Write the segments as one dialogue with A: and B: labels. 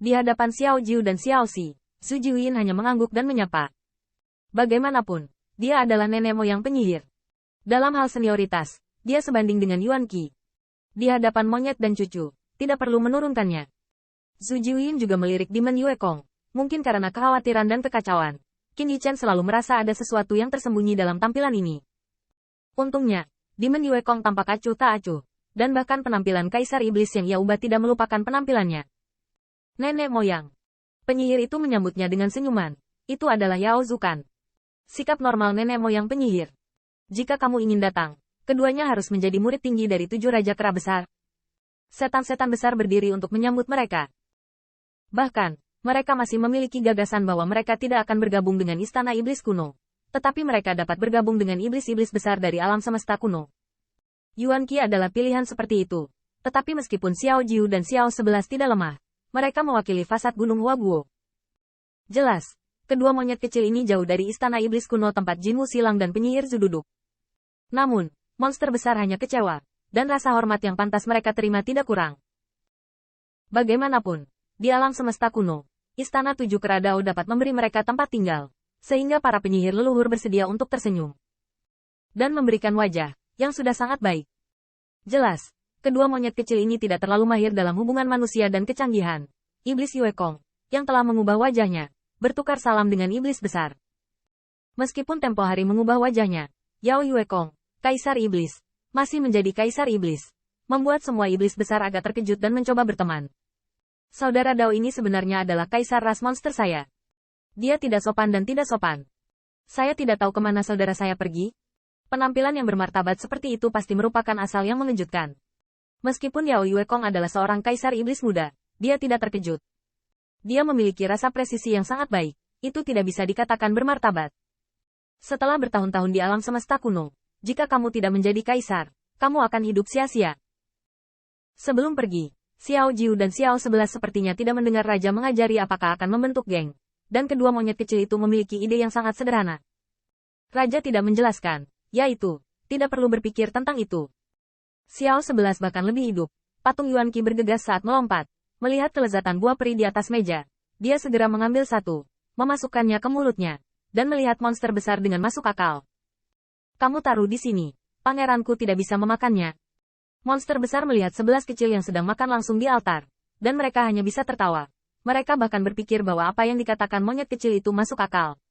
A: Di hadapan Xiao Jiu dan Xiao Xi, Zhu Jiuyin hanya mengangguk dan menyapa. Bagaimanapun, dia adalah nenek moyang penyihir. Dalam hal senioritas, dia sebanding dengan Yuan Qi. Di hadapan monyet dan cucu, tidak perlu menurunkannya. Zhu Jiuyin juga melirik Demon Yue Kong. Mungkin karena kekhawatiran dan kekacauan, Qin Yichen selalu merasa ada sesuatu yang tersembunyi dalam tampilan ini. Untungnya, Demon Yue Kong tampak acuh tak acuh, dan bahkan penampilan Kaisar Iblis yang ia ubah tidak melupakan penampilannya. Nenek moyang. Penyihir itu menyambutnya dengan senyuman. Itu adalah Yao Zukan. Sikap normal nenek moyang penyihir. Jika kamu ingin datang, keduanya harus menjadi murid tinggi dari 7 raja kera besar. Setan-setan besar berdiri untuk menyambut mereka. Bahkan, mereka masih memiliki gagasan bahwa mereka tidak akan bergabung dengan istana iblis kuno. Tetapi mereka dapat bergabung dengan iblis-iblis besar dari alam semesta kuno. Yuan Qi adalah pilihan seperti itu. Tetapi meskipun Xiao Jiu dan Xiao 11 tidak lemah, mereka mewakili fasad Gunung Huaguo. Jelas, kedua monyet kecil ini jauh dari istana iblis kuno tempat Jin Wu Silang dan penyihir Zhu duduk. Namun, monster besar hanya kecewa, dan rasa hormat yang pantas mereka terima tidak kurang. Bagaimanapun, di alam semesta kuno, istana 7 kera Dao dapat memberi mereka tempat tinggal, sehingga para penyihir leluhur bersedia untuk tersenyum dan memberikan wajah yang sudah sangat baik. Jelas, kedua monyet kecil ini tidak terlalu mahir dalam hubungan manusia dan kecanggihan. Iblis Yue Kong, yang telah mengubah wajahnya, bertukar salam dengan iblis besar. Meskipun tempo hari mengubah wajahnya, Yao Yue Kong, Kaisar Iblis, masih menjadi Kaisar Iblis, membuat semua iblis besar agak terkejut dan mencoba berteman. Saudara Dao ini sebenarnya adalah Kaisar ras monster saya. Dia tidak sopan dan tidak sopan. Saya tidak tahu kemana saudara saya pergi. Penampilan yang bermartabat seperti itu pasti merupakan asal yang mengejutkan. Meskipun Yao Yue Kong adalah seorang Kaisar Iblis muda, dia tidak terkejut. Dia memiliki rasa presisi yang sangat baik, itu tidak bisa dikatakan bermartabat. Setelah bertahun-tahun di alam semesta kuno, jika kamu tidak menjadi kaisar, kamu akan hidup sia-sia. Sebelum pergi, Xiao Jiu dan Xiao 11 sepertinya tidak mendengar raja mengajari apakah akan membentuk geng, dan kedua monyet kecil itu memiliki ide yang sangat sederhana. Raja tidak menjelaskan, yaitu, tidak perlu berpikir tentang itu. Xiao 11 bahkan lebih hidup. Patung Yuan Qi bergegas saat melompat. Melihat kelezatan buah peri di atas meja, dia segera mengambil satu, memasukkannya ke mulutnya, dan melihat monster besar dengan masuk akal. Kamu taruh di sini, pangeranku tidak bisa memakannya. Monster besar melihat 11 kecil yang sedang makan langsung di altar, dan mereka hanya bisa tertawa. Mereka bahkan berpikir bahwa apa yang dikatakan monyet kecil itu masuk akal.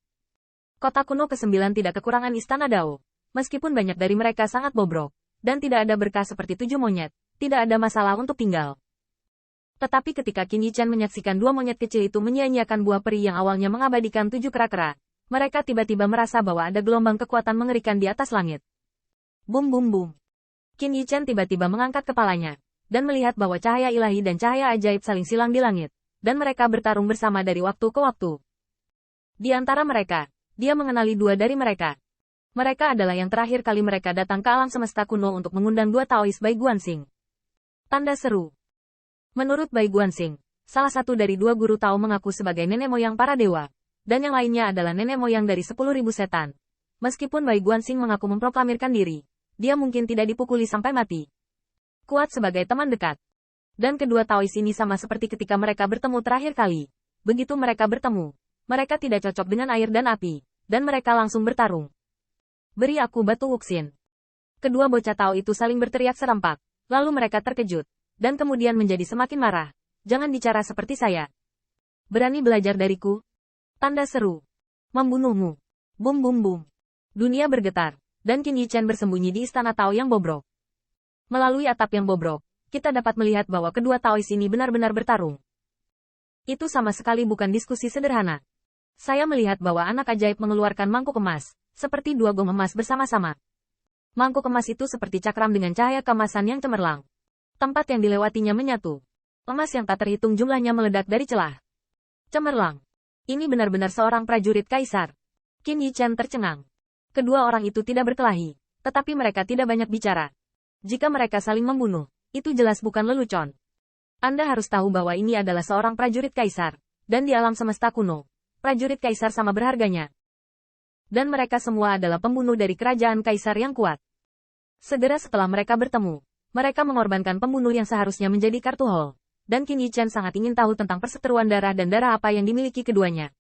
A: Kota kuno ke-9 tidak kekurangan istana Dao. Meskipun banyak dari mereka sangat bobrok, dan tidak ada berkah seperti 7 monyet, tidak ada masalah untuk tinggal. Tetapi ketika Qin Yichen menyaksikan 2 monyet kecil itu menyia-nyiakan buah peri yang awalnya mengabadikan 7 kera-kera, mereka tiba-tiba merasa bahwa ada gelombang kekuatan mengerikan di atas langit. Bum bum bum. Qin Yichen tiba-tiba mengangkat kepalanya, dan melihat bahwa cahaya ilahi dan cahaya ajaib saling silang di langit, dan mereka bertarung bersama dari waktu ke waktu. Di antara mereka, dia mengenali 2 dari mereka. Mereka adalah yang terakhir kali mereka datang ke alam semesta kuno untuk mengundang 2 Taois Bai Guanxing. Tanda seru. Menurut Bai Guanxing, salah satu dari 2 guru Tao mengaku sebagai nenek moyang para dewa, dan yang lainnya adalah nenek moyang dari 10.000 setan. Meskipun Bai Guanxing mengaku memproklamirkan diri, dia mungkin tidak dipukuli sampai mati. Kuat sebagai teman dekat. Dan kedua Taois ini sama seperti ketika mereka bertemu terakhir kali. Begitu mereka bertemu, mereka tidak cocok dengan air dan api, dan mereka langsung bertarung. Beri aku batu Wuxin. Kedua bocah Tao itu saling berteriak serempak, lalu mereka terkejut, dan kemudian menjadi semakin marah. Jangan bicara seperti saya. Berani belajar dariku? Tanda seru. Membunuhmu. Bum bum bum. Dunia bergetar, dan Qin Yichen bersembunyi di istana Tao yang bobrok. Melalui atap yang bobrok, kita dapat melihat bahwa kedua Taois ini benar-benar bertarung. Itu sama sekali bukan diskusi sederhana. Saya melihat bahwa anak ajaib mengeluarkan mangkuk emas, seperti 2 gong emas bersama-sama. Mangkuk emas itu seperti cakram dengan cahaya keemasan yang cemerlang. Tempat yang dilewatinya menyatu. Emas yang tak terhitung jumlahnya meledak dari celah. Cemerlang. Ini benar-benar seorang prajurit kaisar. Qin Yichen tercengang. Kedua orang itu tidak berkelahi, tetapi mereka tidak banyak bicara. Jika mereka saling membunuh, itu jelas bukan lelucon. Anda harus tahu bahwa ini adalah seorang prajurit kaisar, dan di alam semesta kuno, prajurit kaisar sama berharganya. Dan mereka semua adalah pembunuh dari kerajaan kaisar yang kuat. Segera setelah mereka bertemu, mereka mengorbankan pembunuh yang seharusnya menjadi kartu hol. dan Qin Yichan sangat ingin tahu tentang perseteruan darah dan darah apa yang dimiliki keduanya.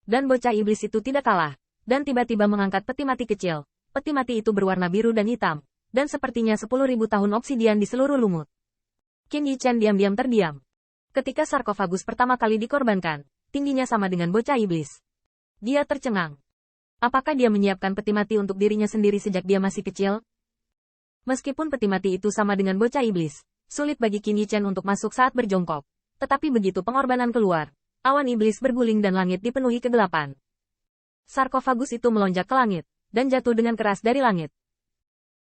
A: Dan bocah iblis itu tidak kalah, dan tiba-tiba mengangkat peti mati kecil. Peti mati itu berwarna biru dan hitam, dan sepertinya 10.000 tahun obsidian di seluruh lumut. Qin Yichan diam-diam terdiam. Ketika sarkofagus pertama kali dikorbankan, tingginya sama dengan bocah iblis. Dia tercengang. Apakah dia menyiapkan peti mati untuk dirinya sendiri sejak dia masih kecil? Meskipun peti mati itu sama dengan bocah iblis, sulit bagi Qin Yichan untuk masuk saat berjongkok. Tetapi begitu pengorbanan keluar, awan iblis berguling dan langit dipenuhi kegelapan. Sarkofagus itu melonjak ke langit, dan jatuh dengan keras dari langit.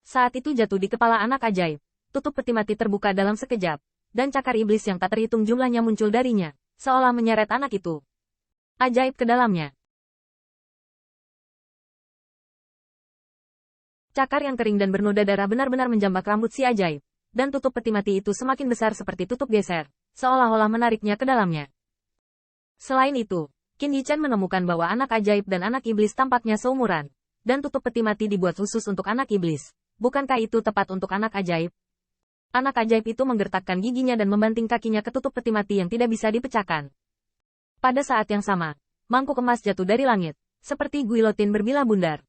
A: Saat itu jatuh di kepala anak ajaib. Tutup peti mati terbuka dalam sekejap, dan cakar iblis yang tak terhitung jumlahnya muncul darinya, seolah menyeret anak itu ajaib ke dalamnya. Cakar yang kering dan bernoda darah benar-benar menjambak rambut si ajaib, dan tutup peti mati itu semakin besar seperti tutup geser, seolah-olah menariknya ke dalamnya. Selain itu, Qin Yichan menemukan bahwa anak ajaib dan anak iblis tampaknya seumuran, dan tutup peti mati dibuat khusus untuk anak iblis. Bukankah itu tepat untuk anak ajaib? Anak ajaib itu menggertakkan giginya dan membanting kakinya ke tutup peti mati yang tidak bisa dipecahkan. Pada saat yang sama, mangkuk emas jatuh dari langit, seperti guilotin berbilah bundar.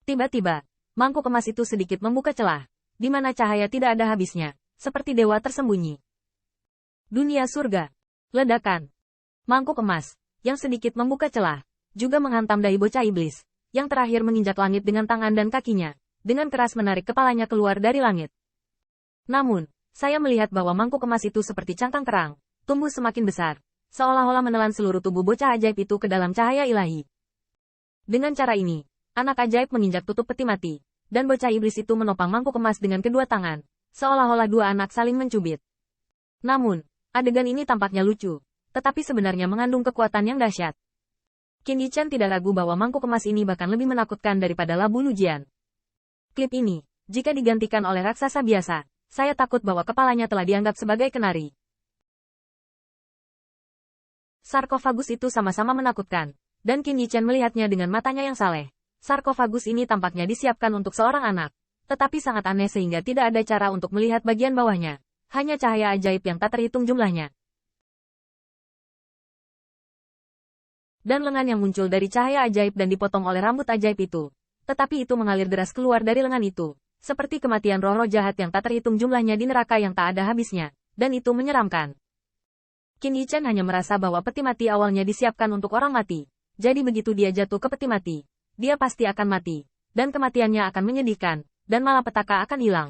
A: Tiba-tiba, mangkuk emas itu sedikit membuka celah, di mana cahaya tidak ada habisnya, seperti dewa tersembunyi. Dunia surga. Ledakan. Mangkuk emas, yang sedikit membuka celah, juga menghantam dahi bocah iblis, yang terakhir menginjak langit dengan tangan dan kakinya, dengan keras menarik kepalanya keluar dari langit. Namun, saya melihat bahwa mangkuk emas itu seperti cangkang kerang, tumbuh semakin besar, seolah-olah menelan seluruh tubuh bocah ajaib itu ke dalam cahaya ilahi. Dengan cara ini, anak ajaib menginjak tutup peti mati, dan bocah iblis itu menopang mangkuk emas dengan kedua tangan, seolah-olah dua anak saling mencubit. Namun, adegan ini tampaknya lucu, tetapi sebenarnya mengandung kekuatan yang dahsyat. Qin Yichan tidak ragu bahwa mangkuk emas ini bahkan lebih menakutkan daripada Labu Lujian. Klip ini, jika digantikan oleh raksasa biasa, saya takut bahwa kepalanya telah dianggap sebagai kenari. Sarkofagus itu sama-sama menakutkan, dan Qin Yichan melihatnya dengan matanya yang saleh. Sarkofagus ini tampaknya disiapkan untuk seorang anak, tetapi sangat aneh sehingga tidak ada cara untuk melihat bagian bawahnya. Hanya cahaya ajaib yang tak terhitung jumlahnya. Dan lengan yang muncul dari cahaya ajaib dan dipotong oleh rambut ajaib itu. Tetapi itu mengalir deras keluar dari lengan itu, seperti kematian roh-roh jahat yang tak terhitung jumlahnya di neraka yang tak ada habisnya, dan itu menyeramkan. Qin Yichan hanya merasa bahwa peti mati awalnya disiapkan untuk orang mati, jadi begitu dia jatuh ke peti mati, dia pasti akan mati, dan kematiannya akan menyedihkan, dan malapetaka akan hilang.